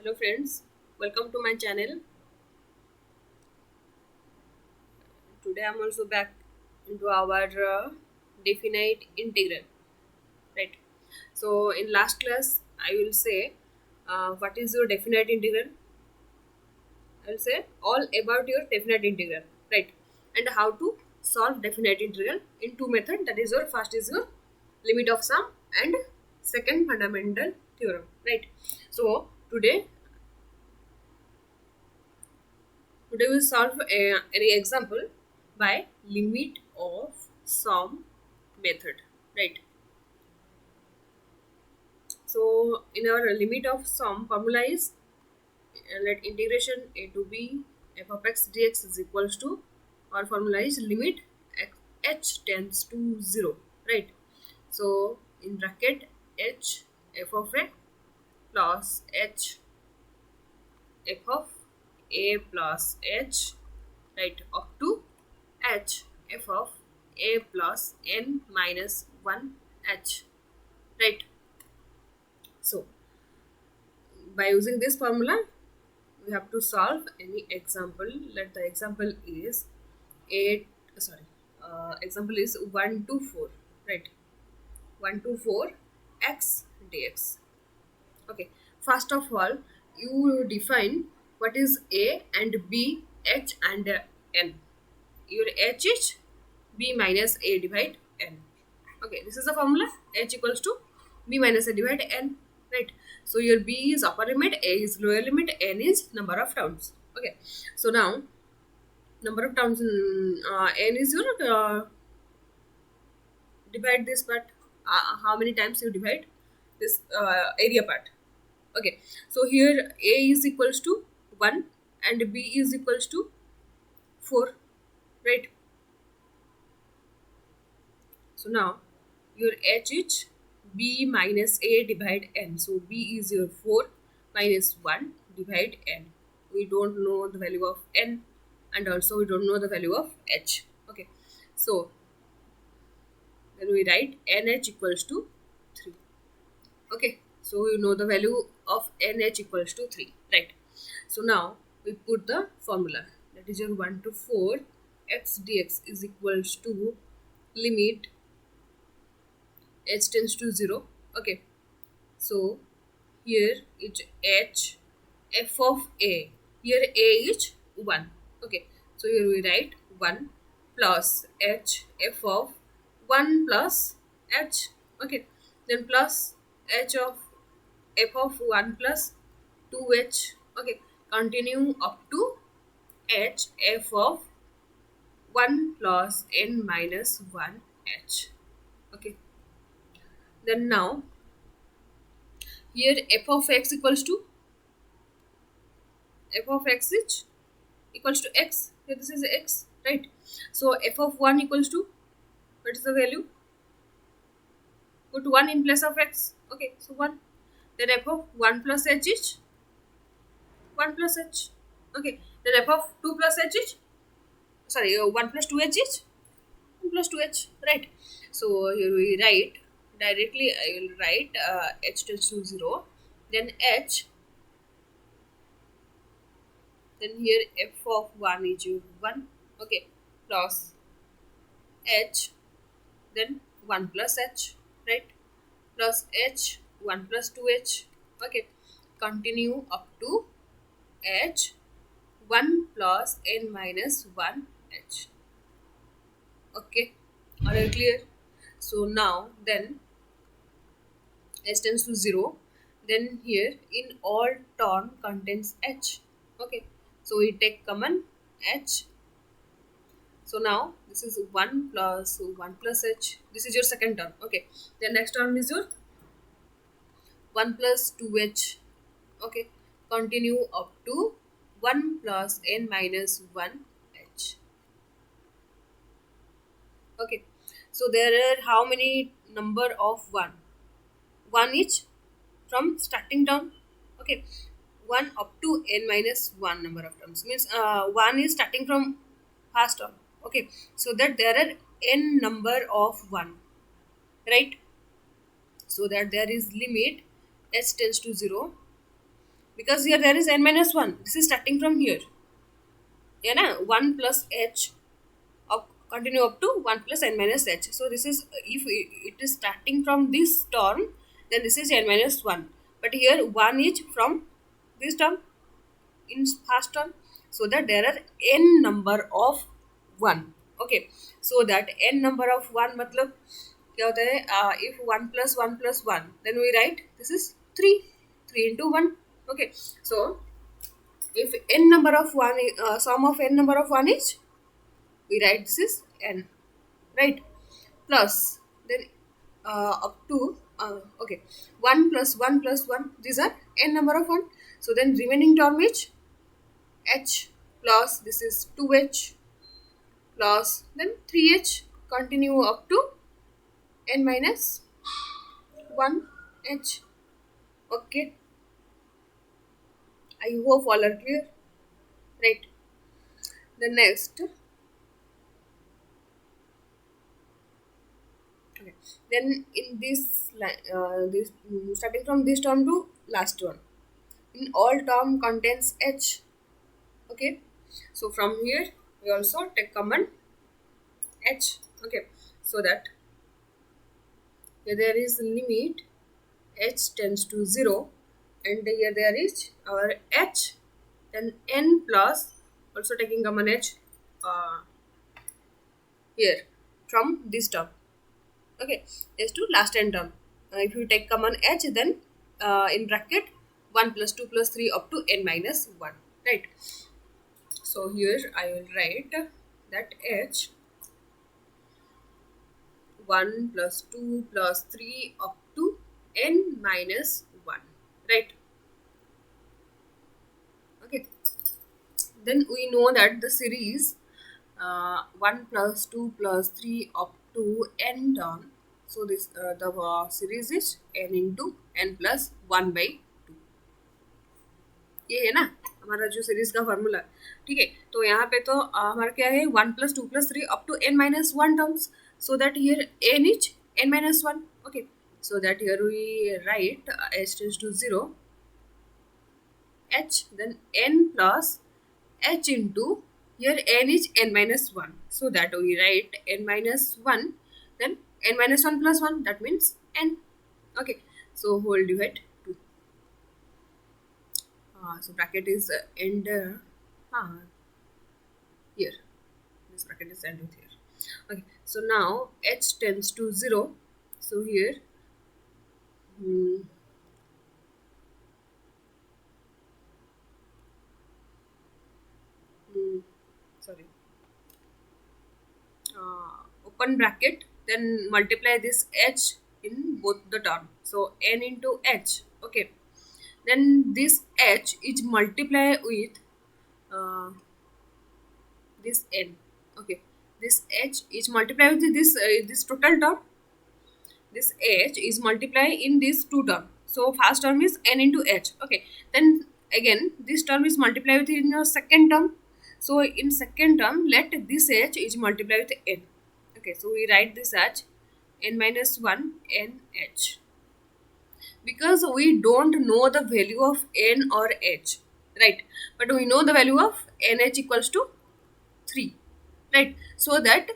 Hello friends, welcome to my channel. Today I'm also back into our definite integral, right? So in last class I will say what is your definite integral. I will say all about your definite integral, right? And how to solve definite integral in two methods. That is your first is your limit of sum and second fundamental theorem, right? So today we'll solve any example by limit of sum method, right? So in our limit of sum formula is let integration a to b f of x dx is equals to, our formula is limit h tends to 0, right? So in bracket h f of a plus h f of a plus h, right, up to h f of a plus n minus 1 h, right? So by using this formula we have to solve any example. Let the example is 8 sorry example is 1 to 4, right? 1 to 4 x dx. Okay, first of all you define what is a and b, h and n. Your h is b minus a divide n. Okay, this is the formula. H equals to b minus a divide n, right? So your b is upper limit, a is lower limit, n is number of terms. Okay, so now number of terms in n is your divide this part. How many times you divide this area part? Okay, so here a is equals to 1 and b is equals to 4, right? So now your h is b minus a divide n. So b is your 4 minus 1 divide n. We don't know the value of n and also we don't know the value of h. Okay, so then we write nh equals to 3. Okay, so you know the value of nh equals to 3, right? So now we put the formula, that is your 1 to 4 x dx is equals to limit h tends to 0. Okay, so here it's h f of a. Here a is 1. Okay, so here we write 1 plus h f of 1 plus h. Okay, then plus h of f of 1 plus 2h. Okay, continue up to h f of 1 plus n minus 1 h. Okay, then now here f of x equals to f of x is equals to x. Here this is x, right? So f of 1 equals to, what is the value? Put 1 in place of x. Okay, so 1. Then f of 1 plus h is 1 plus h. Okay, then f of 2 plus h is, sorry, 1 plus 2h is 1 plus 2h, right? So here we write directly, I will write h tends to 0, then h, then here f of 1 is 1. Okay, plus h, then 1 plus h, right? Plus h, 1 plus 2h. Okay, continue up to h, 1 plus n minus 1 h. Okay, are you clear? So now then h tends to 0, then here in all term contains h. Okay, so we take common h. So now this is 1 plus 1 plus h. This is your second term. Okay, the next term is your 1 plus 2h. Okay, continue up to 1 plus n minus 1 h. Okay, so there are how many number of 1? 1 each from starting term. Okay, 1 up to n minus 1 number of terms, means 1 is starting from first term. Okay, so that there are n number of 1, right? So that there is limit h tends to 0, because here there is n minus 1. This is starting from here. Yeah, na? 1 plus h up, continue up to 1 plus n minus h. So this is, if it is starting from this term, then this is n minus 1. But here 1 is from this term in first term, so that there are n number of 1. Okay, so that n number of 1 matlab क्या होता है, if 1 plus 1 plus 1, then we write this is 3 into 1. Okay, so if n number of 1 sum of n number of 1 is, we write this is n, right, plus then up to okay, 1 plus 1 plus 1, these are n number of 1. So then remaining term is h plus this is 2h plus then 3h, continue up to n minus 1h. Okay, I hope all are clear, right? The next, okay, then in this this starting from this term to last one, in all term contains h. Okay, so from here we also take common h. Okay, so that here there is limit h tends to 0, and here there is our h, then n plus also taking common h here from this term. Okay, is to last n term. If you take common h, then in bracket 1 plus 2 plus 3 up to n minus 1, right? So here I will write that h 1 plus 2 plus 3 up to n minus 1, right? Okay, then we know that the series 1 plus 2 plus 3 up to n term, so this the series is n into n plus 1 by 2. ये है ना हमारा जो series का formula, ठीक है? तो यहाँ पे तो हमारा क्या है, 1 plus 2 plus 3 up to n minus 1 terms, so that here n is n minus 1. Okay, so that here we write h tends to 0, h, then n plus h into, here n is n minus 1, so that we write n minus 1, then n minus 1 plus 1, that means n. Okay, so whole divide 2. So bracket is end here, this bracket is end with here. Okay, so now h tends to 0, so here sorry, open bracket, then multiply this h in both the term, so n into h. Okay, then this h is multiply with this n. Okay, this h is multiply with this total term, this h is multiply in these two term, so first term is n into h. Okay, then again this term is multiply with in your second term, so in second term let this h is multiply with n. Okay, so we write this as n minus 1 n h, because we don't know the value of n or h, right? But we know the value of nh equals to 3, right? So that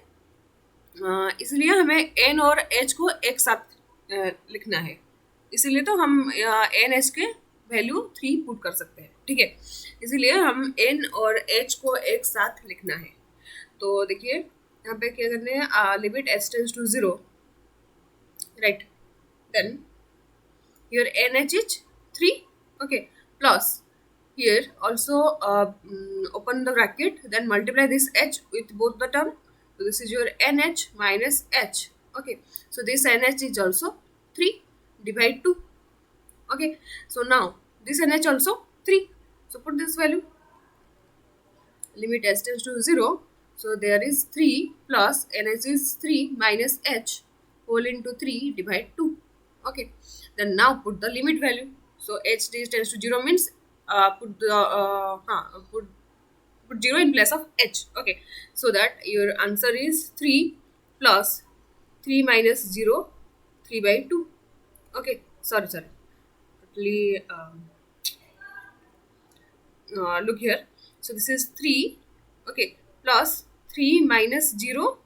इसलिए हमें n और h को एक साथ लिखना है, इसीलिए तो हम एन एच के वैल्यू 3 पुट कर सकते हैं, ठीक है? इसीलिए हम n और h को एक साथ लिखना है. तो देखिए यहाँ पे क्या करने हैं, limit h tends to 0, right, then here nh is 3. Okay, plus here also open the bracket, then multiply this h with both the term, so this is your nh minus h. Okay, so this nh is also 3, divide 2. Okay, so now this nh also 3, so put this value, limit h tends to 0, so there is 3 plus nh is 3 minus h whole into 3 divide 2. Okay, then now put the limit value, so h tends to 0 means put the put 0 in place of h. Okay, so that your answer is 3 plus 3 minus 0, 3 by 2. Okay, sorry totally look here. So this is 3, okay, plus 3 minus 0,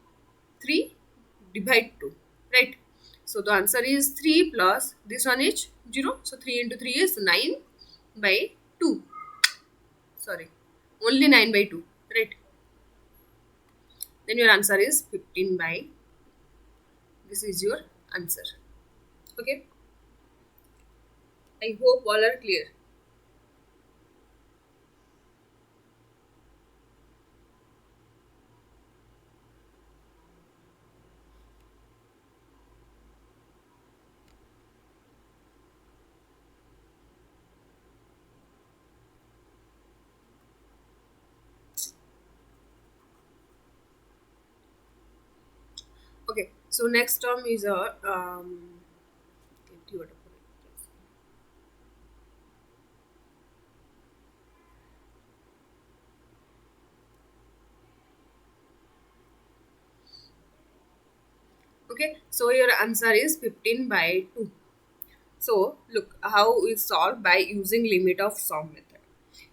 3 divide 2, right? So the answer is 3 plus this one is 0. So 3 into 3 is 9 by 2. Sorry, only 9 by 2, right? Then your answer is 15 by. This is your answer. Okay. I hope all are clear. Okay. So next term is a okay. So your answer is 15 by 2. So look how we solve by using limit of sum method.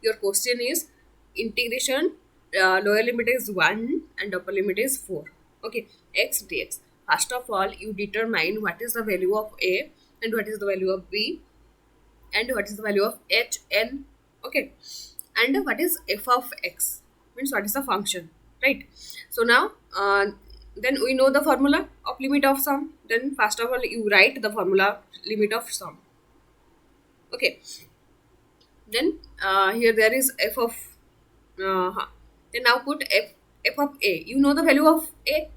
Your question is integration, lower limit is 1 and upper limit is 4. Okay, x dx. First of all, you determine what is the value of a and what is the value of b and what is the value of h n. Okay, and what is f of x, means what is the function, right? So now then we know the formula of limit of sum. Then first of all you write the formula limit of sum. Okay, then here there is f of then now put f of a. You know the value of a.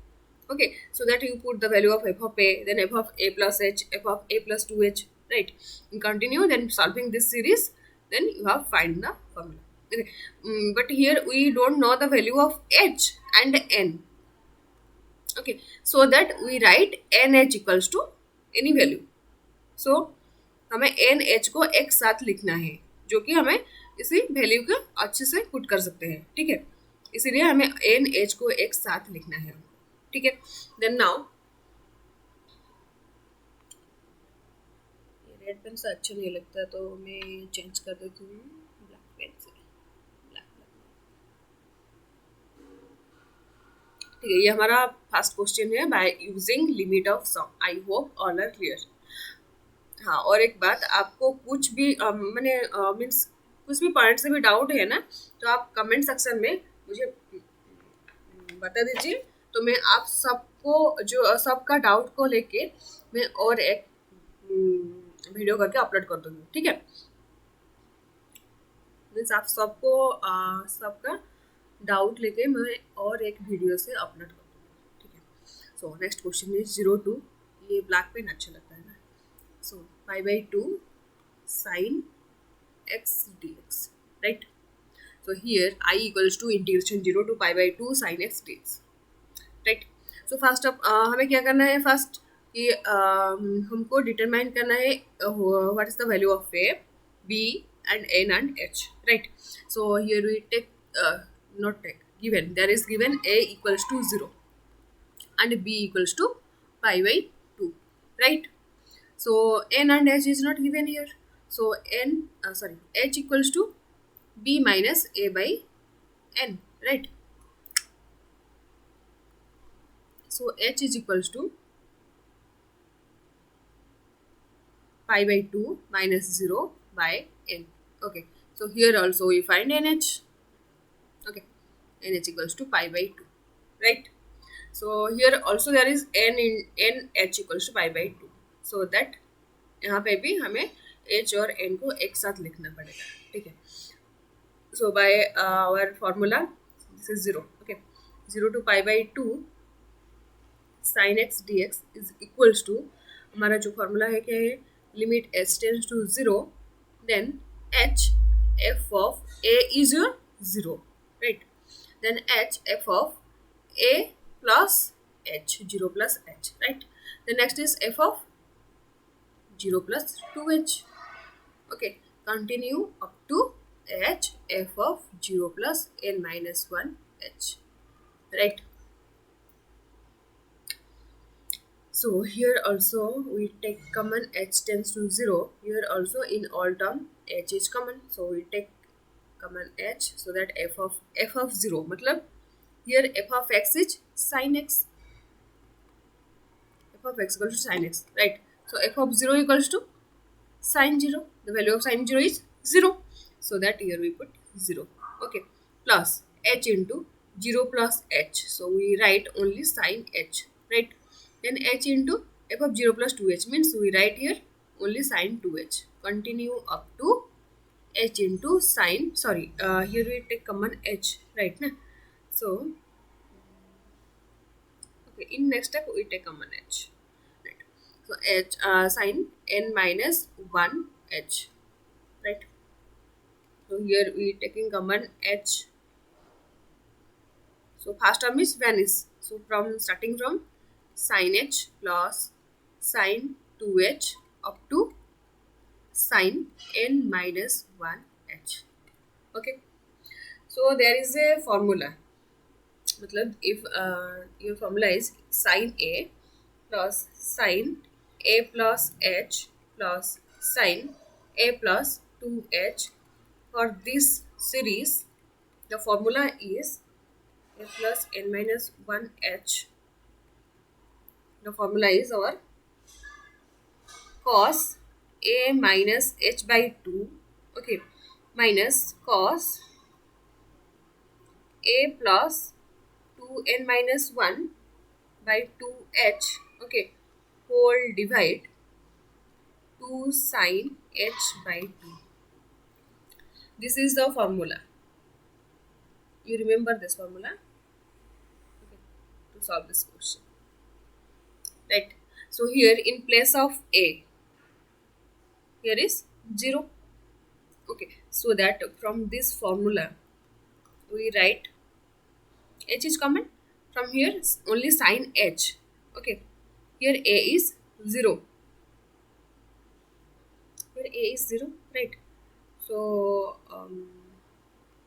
Okay, so that you put the value of f of a, then f of a plus h, f of a plus 2h, right? And continue, then solving this series, then you have find the formula. Okay. But here we don't know the value of h and n. Okay, so that we write nh equals to any value. So हमें N H को एक साथ लिखना है, जो कि हमें इसी वैल्यू को अच्छे से पुट कर सकते हैं, ठीक है? इसीलिए हमें एन एच को एक साथ लिखना है, ठीक है? देन नाउ रेड पेन से अच्छा नहीं लगता तो मैं चेंज कर देती हूँ ब्लैक पेन से। ठीक है, ये हमारा फर्स्ट क्वेश्चन है by using limit of sum. I hope all are clear. हाँ, और एक बात, आपको कुछ भी मैंने मीन्स कुछ भी पॉइंट से भी डाउट है ना, तो आप कमेंट सेक्शन में मुझे बता दीजिए, तो मैं आप सबको जो सबका डाउट को लेके मैं और एक वीडियो करके अपलोड कर दूँगी, ठीक है? मीन्स आप सबको सबका डाउट लेके मैं और एक वीडियो से अपलोड कर दूँगी, ठीक है? So next question is 02। ये ब्लैक पेन अच्छा लगता है ना। So pi by 2 sin x dx, right? So here I equals to integration 0 to pi by 2 sin x dx, right? So first up हमें क्या करना है, फर्स्ट कि हमको डिटरमाइन करना है what is the value of a, b and n and h, right? So here we take not take given, there is given a equals to 0 and b equals to pi by 2, right? So n and h is not given here. So h equals to b minus a by n, right? So h is equals to pi by 2 minus 0 by n. Okay. So here also we find nh. Okay. nh equals to pi by 2, right? So here also there is n h equals to pi by 2. So that यहाँ पे भी हमें h और n को एक साथ लिखना पड़ेगा, ठीक है? So by our formula this is 0, okay, 0 to pi by 2 sine x d x is equals to, हमारा जो फॉर्मूला है क्या है, limit h tends to 0 then h f of a is your 0, right? Then h f of a plus h, 0 plus h, right? The next is f of 0 plus 2h. Okay, continue up to h f of 0 plus n minus 1 h, right? So here also we take common h tends to 0. Here also in all term h is common, so we take common h, so that f of 0 matlab here f of x is sin x, f of x equals to sin x, right? So f of 0 equals to sin 0, the value of sin 0 is 0, so that here we put 0. Okay, plus h into 0 plus h, so we write only sin h, right? Then h into f of 0 plus 2h means we write here only sin 2h. Continue up to h into sin, sorry, here we take common h, right? Na? So okay, in next step we take common h, right? So h sin n minus 1 h, right? So here we taking common h. So first term is vanish. So from starting from sin h plus sin 2h up to sin n minus 1h. Okay. So there is a formula. मतलब if your formula is sin a plus sin a plus h plus sin a plus 2h, for this series the formula is a plus n minus 1h. The formula is our cos a minus h by 2, okay, minus cos a plus 2n minus 1 by 2h, okay, whole divide 2 sin h by 2. This is the formula. You remember this formula, okay, to solve this question, right? So here in place of a, here is 0, okay, so that from this formula we write h is common, from here only sin h, okay, here a is 0, here a is 0, right? So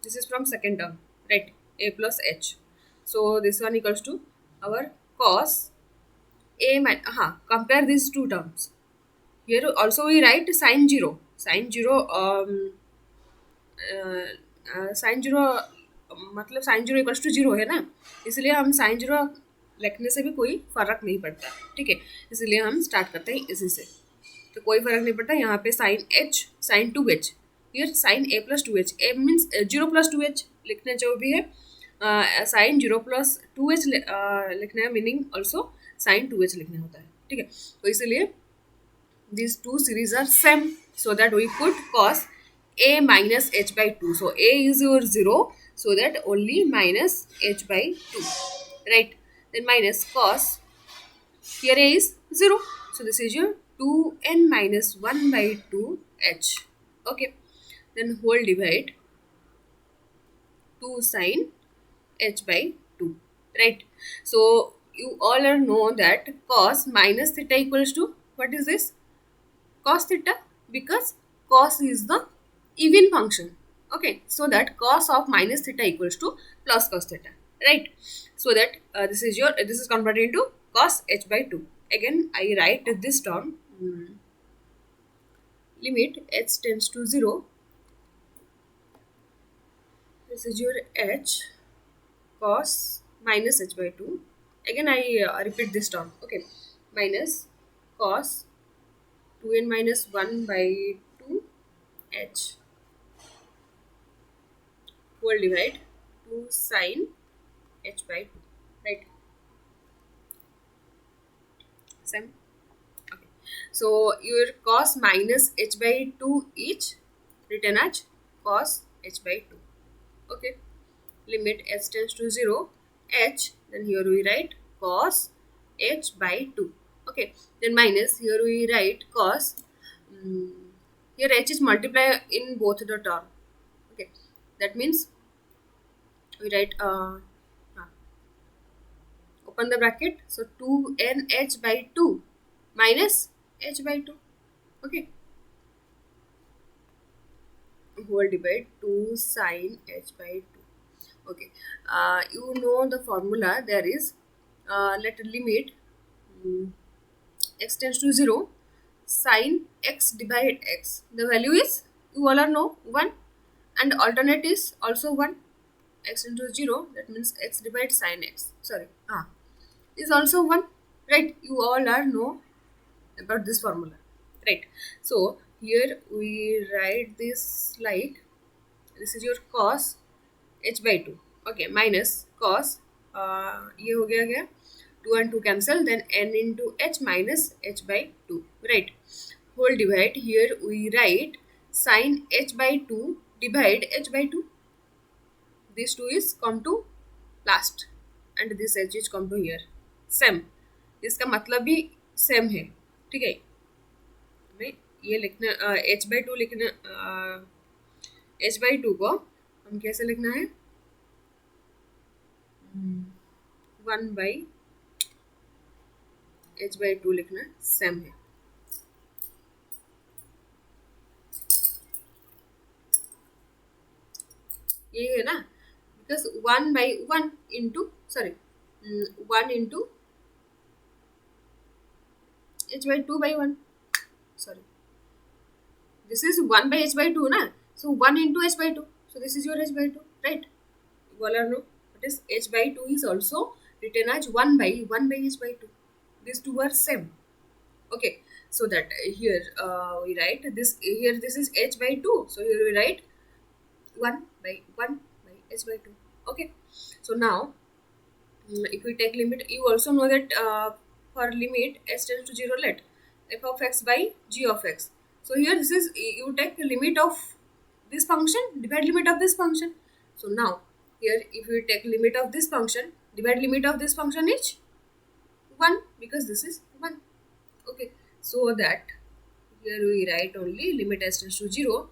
this is from second term, right? A plus h, so this one equals to our cos a minus, compare these two terms. Here also we write sin 0, sin 0 sine zero, मतलब sine zero equals to zero है ना, इसलिए हम sine zero लिखने से भी कोई फर्क नहीं पड़ता, ठीक है, इसलिए हम स्टार्ट करते हैं इसी से, तो कोई फर्क नहीं पड़ता। यहाँ पे sine h sine 2h, here sine a plus 2h, a means 0 plus 2h लिखने जो भी है साइन 0 प्लस 2h लिखना है, मीनिंग ऑल्सो साइन 2h लिखना होता है, ठीक है, तो इसलिए these two series are same, so that we put cos a minus h by 2. So a is your 0, so that only minus h by 2, right? Then minus cos, here a is 0, so this is your 2n minus 1 by 2h, okay, then whole divide 2 sin h by 2, right? So you all are know that cos minus theta equals to, what is this? Cos theta, because cos is the even function, okay, so that cos of minus theta equals to plus cos theta, right? So that this is converted into cos h by 2. Again I write this term, limit h tends to 0, this is your h cos minus h by 2. Again I repeat this term, okay, minus cos 2n minus 1 by 2h whole divide 2 sin h by 2, right? Same, okay, so your cos minus h by 2 is written as cos h by 2, okay, limit h tends to 0 h, then here we write cos h by 2, okay, then minus, here we write cos, here h is multiplied in both the term, okay, that means we write open the bracket, so 2n h by 2 minus h by 2, okay, whole divide 2 sin h by 2, okay, you know the formula, there is let limit x tends to 0, sin x divide x, the value is, you all are know 1, and alternate is also 1. X into 0, that means x divides sin x, sorry, is also 1, right? You all are know about this formula, right? So here we write this like, this is your cos h by 2, okay, minus cos, ये हो गया क्या, 2 and 2 cancel, then n into h minus h by 2, right? Whole divide, here we write sin h by 2 divide h by 2, this 2 is come to last and this h is come to here, same, इसका मतलब भी same है, ठीक है? हमें ये लिखना h by 2 लिखना, h by 2 को हम कैसे लिखना है, 1 by h by 2 लिखना सेम है, ये है ना, because 1 by 1 into, sorry, 1 into h by 2 by 1, sorry, this is 1 by h by 2 na, so 1 into h by 2, so this is your h by 2, right? You all are know what is h by 2 is also written as 1 by h by 2, these two are same, okay? So that here we write this, here this is h by 2, so here we write 1 by h by 2, okay? So now if we take limit, you also know that for limit s tends to 0, let f of x by g of x, so here this is, you take the limit of this function, divide limit of this function. So now here if we take limit of this function, divide limit of this function is 1, because this is 1, okay? So that here we write only limit s tends to 0,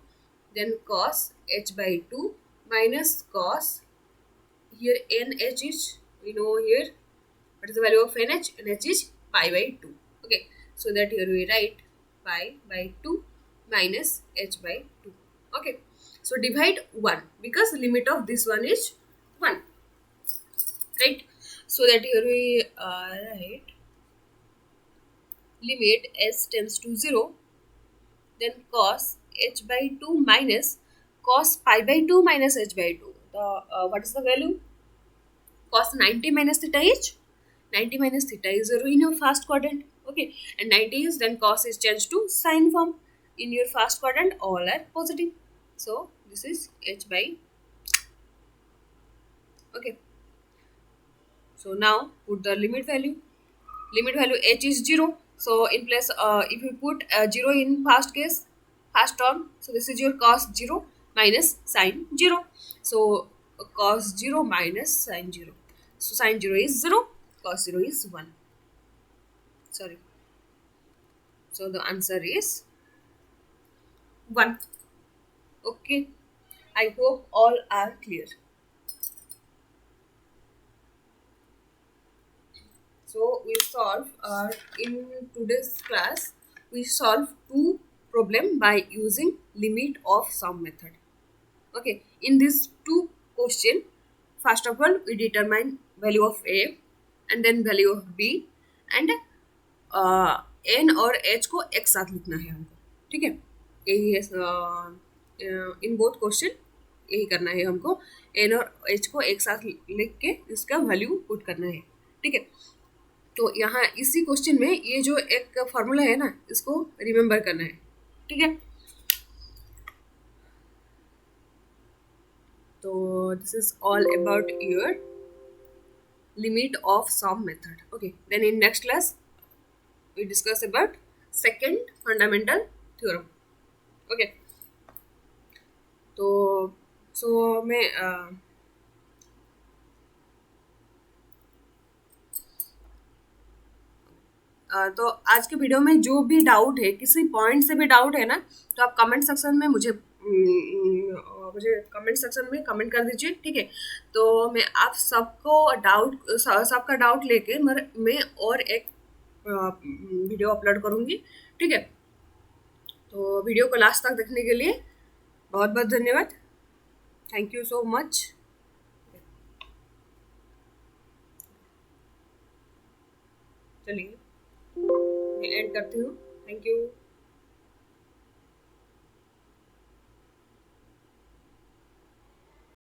then cos h by 2 minus cos, here nh is, we know here what is the value of nh, nh is pi by 2, okay? So that here we write pi by 2 minus h by 2, okay? So divide 1, because limit of this one is 1, right? So that here we write limit s tends to 0, then cos h by 2 minus cos pi by 2 minus h by 2, the what is the value, cos 90 minus theta is, 90 minus theta is 0 in your first quadrant, okay? And 90 is, then cos is changed to sine form, in your first quadrant all are positive, so this is h by, okay? So now put the limit value, h is 0, so in place if you put 0 in first case, first term, so this is your cos 0 minus sine 0, so cos 0 minus sine 0, so sine 0 is 0, cos 0 is 1, sorry, so the answer is 1, okay? I hope all are clear. So we solve in today's class, we solve two problem by using limit of sum method, okay? In these two question, first of all we determine value of a and then value of b, and n और h को एक साथ लिखना है हमको, ठीक है? यही है इन बोथ क्वेश्चन, यही करना है हमको, n और h को एक साथ लिख के इसका वैल्यू पुट करना है, ठीक है? तो यहाँ इसी क्वेश्चन में ये जो एक फॉर्मूला है ना, इसको रिमेम्बर करना है, ठीक है? तो this is all about your limit of sum method, okay? Then in next class we discuss about second fundamental theorem, okay? तो मैं तो आज के वीडियो में जो भी डाउट है, किसी पॉइंट से भी डाउट है ना, तो आप कमेंट सेक्शन में मुझे कमेंट सेक्शन में कमेंट कर दीजिए, ठीक है? तो मैं आप सबका डाउट लेके मैं और एक वीडियो अपलोड करूँगी, ठीक है? तो वीडियो को लास्ट तक देखने के लिए बहुत बहुत धन्यवाद, थैंक यू सो मच। चलिए मैं एंड करती हूँ, थैंक यू।